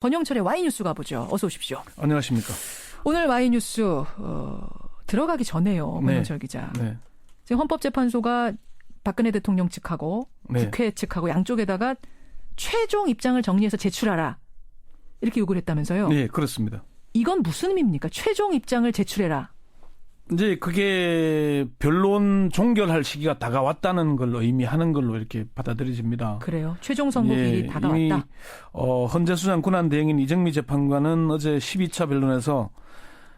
권영철의 와이뉴스 가보죠. 어서 오십시오. 안녕하십니까. 오늘 와이뉴스 들어가기 전에요. 권영철 기자. 네. 지금 헌법재판소가 박근혜 대통령 측하고 국회 측하고 양쪽에다가 최종 입장을 정리해서 제출하라. 이렇게 요구를 했다면서요. 네, 그렇습니다. 이건 무슨 의미입니까? 최종 입장을 제출해라. 이제 그게 변론 종결할 시기가 다가왔다는 걸 의미하는 걸로 이렇게 받아들여집니다. 그래요. 최종 선고일이 다가왔다. 이미 헌재수장 군안대행인 이정미 재판관은 어제 12차 변론에서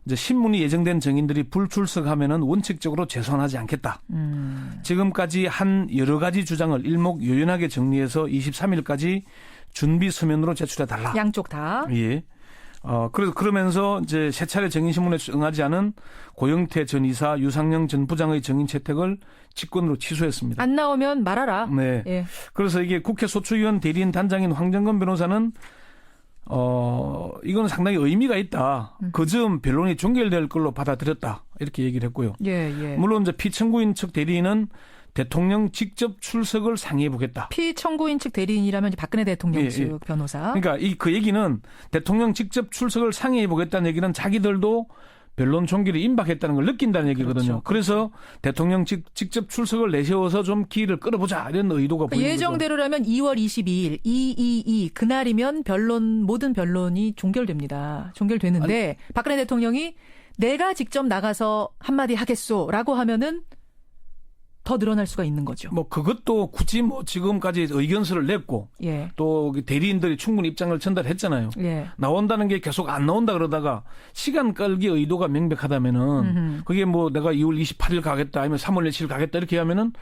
이제 신문이 예정된 증인들이 불출석하면은 원칙적으로 재소하지 않겠다. 지금까지 한 여러 가지 주장을 일목요연하게 정리해서 23일까지 준비 서면으로 제출해 달라. 양쪽 다. 예. 그러면서 이제 세 차례 증인신문에 응하지 않은 고영태 전 이사, 유상영 전 부장의 증인 채택을 직권으로 취소했습니다. 안 나오면 말하라. 네. 예. 그래서 이게 국회 소추위원 대리인 단장인 황정건 변호사는 이건 상당히 의미가 있다. 그 점 변론이 종결될 걸로 받아들였다. 이렇게 얘기를 했고요. 예, 예. 물론 이제 피청구인 측 대리인은 대통령 직접 출석을 상의해 보겠다. 피청구인 측 대리인이라면 박근혜 대통령 측 변호사. 그러니까 그 얘기는 대통령 직접 출석을 상의해 보겠다는 얘기는 자기들도 변론 종결이 임박했다는 걸 느낀다는 얘기거든요. 그렇죠. 그래서 대통령 직접 출석을 내세워서 좀 기일을 끌어보자 이런 의도가 보이는 거죠. 예정대로라면 2월 22일 222 그날이면 모든 변론이 종결되는데 박근혜 대통령이 내가 직접 나가서 한마디 하겠소라고 하면은 더 늘어날 수가 있는 거죠. 뭐 그것도 굳이 뭐 지금까지 의견서를 냈고 예. 또 대리인들이 충분히 입장을 전달했잖아요. 예. 나온다는 게 계속 안 나온다 그러다가 시간 끌기 의도가 명백하다면은 그게 뭐 내가 2월 28일 가겠다 아니면 3월 27일 가겠다 이렇게 하면은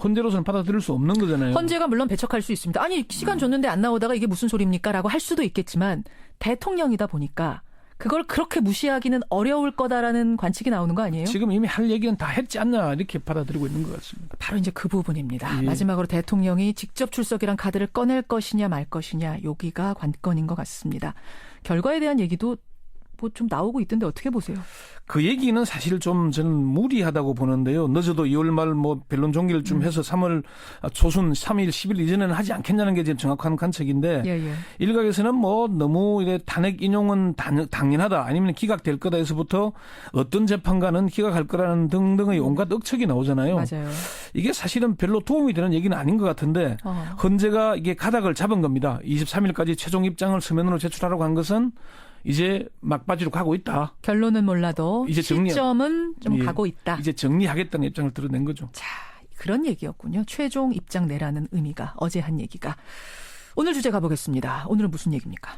헌재로서는 받아들일 수 없는 거잖아요. 헌재가 물론 배척할 수 있습니다. 아니 시간 줬는데 안 나오다가 이게 무슨 소리입니까라고 할 수도 있겠지만 대통령이다 보니까 그걸 그렇게 무시하기는 어려울 거다라는 관측이 나오는 거 아니에요? 지금 이미 할 얘기는 다 했지 않냐 이렇게 받아들이고 있는 것 같습니다. 바로 이제 그 부분입니다. 예. 마지막으로 대통령이 직접 출석이란 카드를 꺼낼 것이냐 말 것이냐 여기가 관건인 것 같습니다. 결과에 대한 얘기도 뭐 좀 나오고 있던데 어떻게 보세요? 그 얘기는 사실 좀 저는 무리하다고 보는데요. 늦어도 2월 말 뭐 변론 종결 좀 해서 3월 초순 3일 10일 이전에는 하지 않겠냐는 게 지금 정확한 관측인데 예. 일각에서는 뭐 너무 이래 탄핵 인용은 당연하다 아니면 기각될 거다 해서부터 어떤 재판관은 기각할 거라는 등등의 온갖 억측이 나오잖아요. 맞아요. 이게 사실은 별로 도움이 되는 얘기는 아닌 것 같은데 헌재가 이게 가닥을 잡은 겁니다. 23일까지 최종 입장을 서면으로 제출하라고 한 것은 이제 막바지로 가고 있다. 결론은 몰라도 이제 시점은 좀 가고 있다. 이제 정리하겠다는 입장을 드러낸 거죠. 자, 그런 얘기였군요. 최종 입장 내라는 의미가 어제 한 얘기가. 오늘 주제 가보겠습니다. 오늘은 무슨 얘기입니까?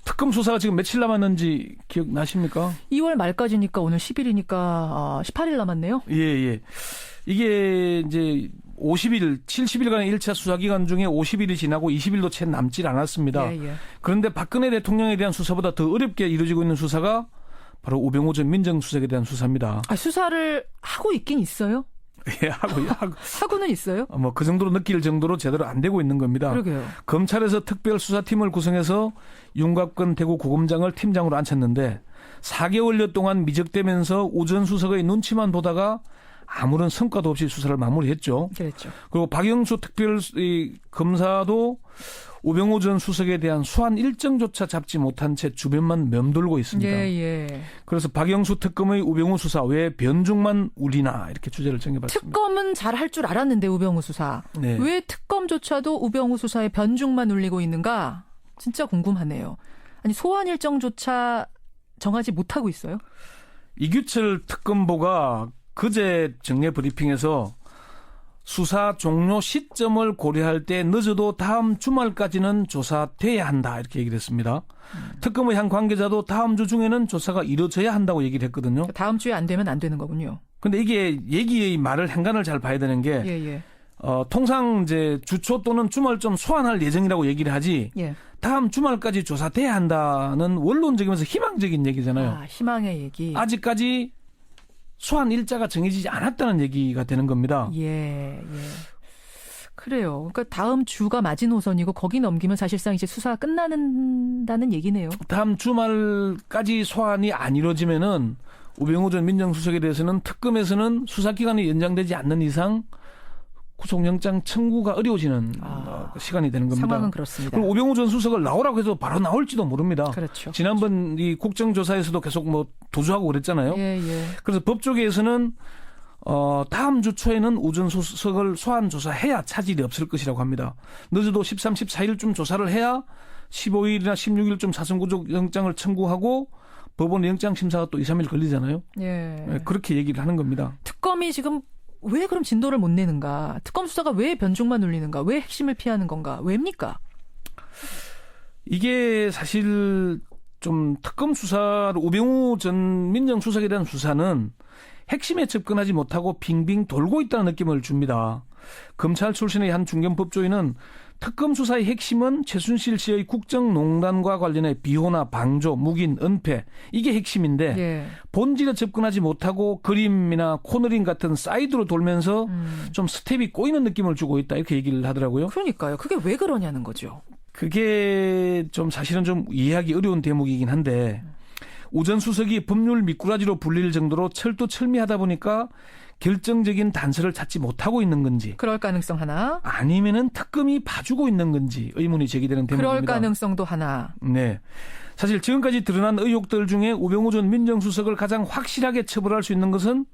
특검 수사가 지금 며칠 남았는지 기억나십니까? 2월 말까지니까 오늘 10일이니까 18일 남았네요. 예. 이게 이제 50일, 70일간의 1차 수사 기간 중에 50일이 지나고 20일도 채 남질 않았습니다. 예. 그런데 박근혜 대통령에 대한 수사보다 더 어렵게 이루어지고 있는 수사가 바로 우병우 전 민정수석에 대한 수사입니다. 수사를 하고 있긴 있어요? 예, 하고는 있어요? 뭐 그 정도로 느낄 정도로 제대로 안 되고 있는 겁니다. 그러게요. 검찰에서 특별수사팀을 구성해서 윤곽근 대구고검장을 팀장으로 앉혔는데 4개월여 동안 미적대면서 우 전 수석의 눈치만 보다가 아무런 성과도 없이 수사를 마무리했죠. 그랬죠. 그리고 박영수 특별검사도 우병우 전 수석에 대한 소환 일정조차 잡지 못한 채 주변만 맴돌고 있습니다. 예. 그래서 박영수 특검의 우병우 수사 왜 변죽만 울리나 이렇게 주제를 정해봤습니다. 특검은 잘 할 줄 알았는데 우병우 수사. 네. 왜 특검조차도 우병우 수사에 변죽만 울리고 있는가? 진짜 궁금하네요. 아니 소환 일정조차 정하지 못하고 있어요? 이규철 특검보가 그제 정례 브리핑에서 수사 종료 시점을 고려할 때 늦어도 다음 주말까지는 조사돼야 한다 이렇게 얘기를 했습니다. 특검의 한 관계자도 다음 주 중에는 조사가 이루어져야 한다고 얘기를 했거든요. 다음 주에 안 되면 안 되는 거군요. 근데 이게 얘기의 말을 행간을 잘 봐야 되는 게 예. 통상 이제 주초 또는 주말쯤 소환할 예정이라고 얘기를 하지 예. 다음 주말까지 조사돼야 한다는 원론적이면서 희망적인 얘기잖아요. 희망의 얘기. 아직까지 소환 일자가 정해지지 않았다는 얘기가 되는 겁니다. 예. 그래요. 그러니까 다음 주가 마지노선이고 거기 넘기면 사실상 이제 수사가 끝나는다는 얘기네요. 다음 주말까지 소환이 안 이루어지면은 우병우 전 민정수석에 대해서는 특검에서는 수사 기간이 연장되지 않는 이상 구속영장 청구가 어려워지는 시간이 되는 겁니다. 상황은 그렇습니다. 그리고 우병우 전 수석을 나오라고 해도 바로 나올지도 모릅니다. 그렇죠. 지난번 이 국정조사에서도 계속 뭐 도주하고 그랬잖아요. 예. 그래서 법조계에서는 다음 주 초에는 우 전 수석을 소환 조사해야 차질이 없을 것이라고 합니다. 늦어도 13, 14일쯤 조사를 해야 15일이나 16일쯤 사전구속영장을 청구하고 법원 영장 심사가 또 2, 3일 걸리잖아요. 예. 그렇게 얘기를 하는 겁니다. 특검이 지금 왜 그럼 진도를 못 내는가? 특검 수사가 왜 변종만 눌리는가? 왜 핵심을 피하는 건가? 왜입니까? 이게 사실 좀 특검 수사, 우병우 전 민정수석에 대한 수사는 핵심에 접근하지 못하고 빙빙 돌고 있다는 느낌을 줍니다. 검찰 출신의 한 중견법조인은 특검 수사의 핵심은 최순실 씨의 국정농단과 관련해 비호나 방조, 묵인, 은폐 이게 핵심인데 예. 본질에 접근하지 못하고 그림이나 코너링 같은 사이드로 돌면서 좀 스텝이 꼬이는 느낌을 주고 있다 이렇게 얘기를 하더라고요. 그러니까요. 그게 왜 그러냐는 거죠. 그게 좀 사실은 좀 이해하기 어려운 대목이긴 한데 우 전 수석이 법률 미꾸라지로 불릴 정도로 철두철미하다 보니까 결정적인 단서를 찾지 못하고 있는 건지 그럴 가능성 하나. 아니면은 특검이 봐주고 있는 건지 의문이 제기되는 대목입니다. 그럴 가능성도 하나. 네. 사실 지금까지 드러난 의혹들 중에 우병우 전 민정수석을 가장 확실하게 처벌할 수 있는 것은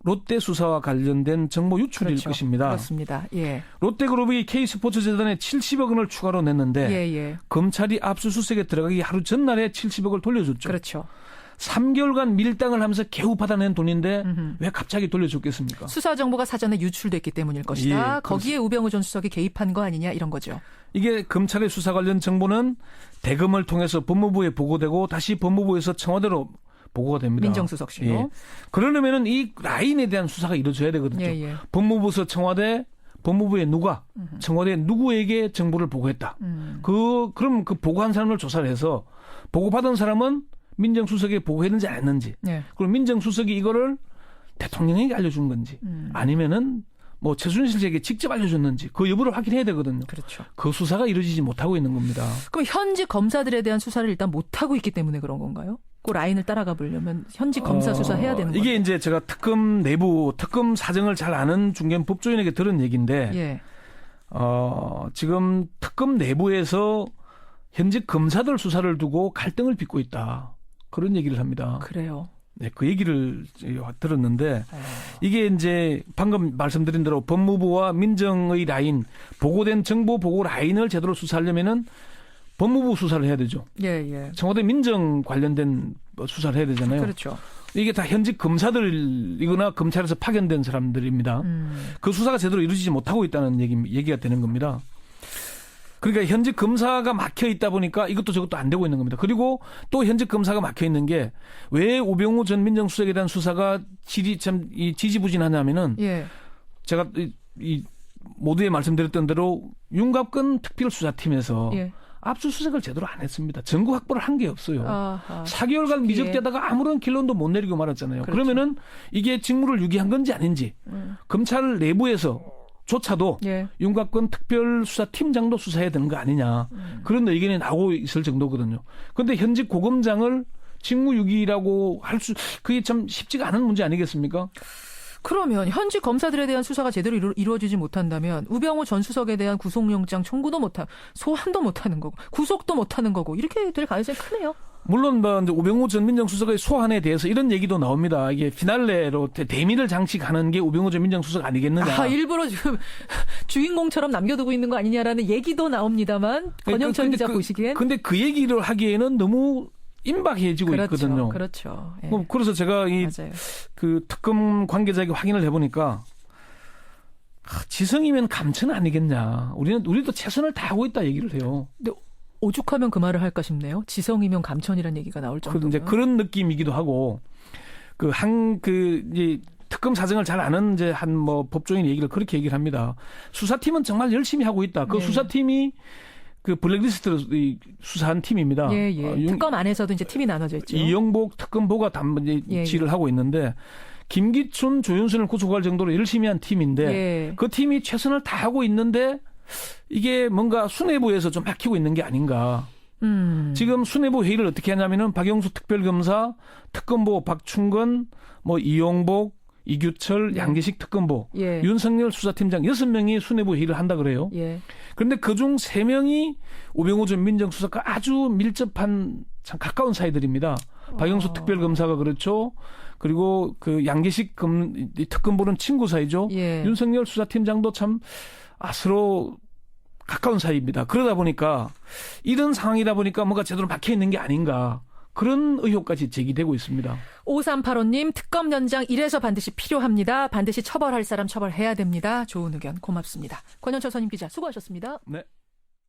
롯데 수사와 관련된 정보 유출일 그렇죠. 것입니다. 그렇습니다. 예. 롯데그룹이 K스포츠재단에 70억 원을 추가로 냈는데 예. 검찰이 압수수색에 들어가기 하루 전날에 70억을 돌려줬죠. 그렇죠. 3개월간 밀당을 하면서 겨우 받아낸 돈인데 왜 갑자기 돌려줬겠습니까? 수사 정보가 사전에 유출됐기 때문일 것이다. 예, 거기에 우병우 전 수석이 개입한 거 아니냐 이런 거죠. 이게 검찰의 수사 관련 정보는 대검을 통해서 법무부에 보고되고 다시 법무부에서 청와대로 보고가 됩니다. 민정수석실로. 예. 그러려면은 이 라인에 대한 수사가 이루어져야 되거든요. 예. 법무부에서 청와대, 법무부에 누가, 청와대 누구에게 정보를 보고했다. 그럼 그 보고한 사람을 조사를 해서 보고받은 사람은 민정수석에 보고했는지 안 했는지. 예. 그리고 민정수석이 이거를 대통령에게 알려준 건지 아니면은 뭐 최순실 씨에게 직접 알려줬는지 그 여부를 확인해야 되거든요. 그렇죠. 그 수사가 이루어지지 못하고 있는 겁니다. 그럼 현직 검사들에 대한 수사를 일단 못하고 있기 때문에 그런 건가요? 그 라인을 따라가 보려면 현직 검사 수사해야 되는 거예요. 이게 이제 제가 특검 내부, 특검 사정을 잘 아는 중견 법조인에게 들은 얘기인데 예. 지금 특검 내부에서 현직 검사들 수사를 두고 갈등을 빚고 있다. 그런 얘기를 합니다. 그래요. 네, 그 얘기를 들었는데 이게 이제 방금 말씀드린 대로 법무부와 민정의 라인, 보고된 정보 보고 라인을 제대로 수사하려면은 법무부 수사를 해야 되죠. 예. 청와대 민정 관련된 수사를 해야 되잖아요. 그렇죠. 이게 다 현직 검사들이거나 검찰에서 파견된 사람들입니다. 그 수사가 제대로 이루어지지 못하고 있다는 얘기가 되는 겁니다. 그러니까 현직 검사가 막혀 있다 보니까 이것도 저것도 안 되고 있는 겁니다. 그리고 또 현직 검사가 막혀 있는 게 왜 우병우 전 민정수석에 대한 수사가 지지부진하냐면은 예. 제가 이 모두에 말씀드렸던 대로 윤갑근 특별수사팀에서 예. 압수수색을 제대로 안 했습니다. 증거 확보를 한 게 없어요. 아하. 4개월간 미적되다가 아무런 결론도 못 내리고 말았잖아요. 그렇죠. 그러면은 이게 직무를 유기한 건지 아닌지 검찰 내부에서 조차도 예. 윤곽근 특별수사팀장도 수사해야 되는 거 아니냐. 그런 의견이 나오고 있을 정도거든요. 그런데 현직 고검장을 직무유기라고 그게 참 쉽지가 않은 문제 아니겠습니까? 그러면 현직 검사들에 대한 수사가 제대로 이루어지지 못한다면 우병우 전 수석에 대한 구속영장 청구도 못하고 소환도 못하는 거고 구속도 못하는 거고 이렇게 될 가능성이 크네요. 물론 뭐 이제 우병우 전 민정수석의 소환에 대해서 이런 얘기도 나옵니다. 이게 피날레로 대미를 장식하는 게 우병우 전 민정수석 아니겠느냐. 일부러 지금 주인공처럼 남겨두고 있는 거 아니냐라는 얘기도 나옵니다만 권영철 기자 보시기엔. 근데 그 얘기를 하기에는 너무 임박해지고 있거든요. 그렇죠. 예. 그래서 제가 맞아요. 그 특검 관계자에게 확인을 해보니까 지성이면 감천 아니겠냐. 우리도 최선을 다하고 있다 얘기를 해요. 근데 오죽하면 그 말을 할까 싶네요. 지성이면 감천이라는 얘기가 나올 정도면. 이제 그런 느낌이기도 하고 이제 특검 사정을 잘 아는 이제 한 뭐 법조인 얘기를 그렇게 얘기를 합니다. 수사팀은 정말 열심히 하고 있다. 그 수사팀이 그 블랙리스트로 수사한 팀입니다. 예. 특검 안에서도 이제 팀이 나눠져 있죠. 이영복 특검보가 지를 하고 있는데 김기춘, 조윤선을 구속할 정도로 열심히 한 팀인데 그 팀이 최선을 다하고 있는데 이게 뭔가 수뇌부에서 좀 막히고 있는 게 아닌가. 지금 수뇌부 회의를 어떻게 하냐면은 박영수 특별검사, 특검보 박충건, 뭐 이용복, 이규철, 예. 양기식 특검보, 예. 윤석열 수사팀장 6명이 수뇌부 회의를 한다 그래요. 예. 그런데 그중 3명이 우병우 전 민정수석과 아주 밀접한 참 가까운 사이들입니다. 박영수 특별검사가 그렇죠. 그리고 그 양기식 특검보는 친구 사이죠. 예. 윤석열 수사팀장도 참 서로 가까운 사이입니다. 그러다 보니까 이런 상황이다 보니까 뭔가 제대로 막혀 있는 게 아닌가. 그런 의혹까지 제기되고 있습니다. 5385님, 특검 연장 이래서 반드시 필요합니다. 반드시 처벌할 사람 처벌해야 됩니다. 좋은 의견 고맙습니다. 권영철 선임 기자 수고하셨습니다. 네.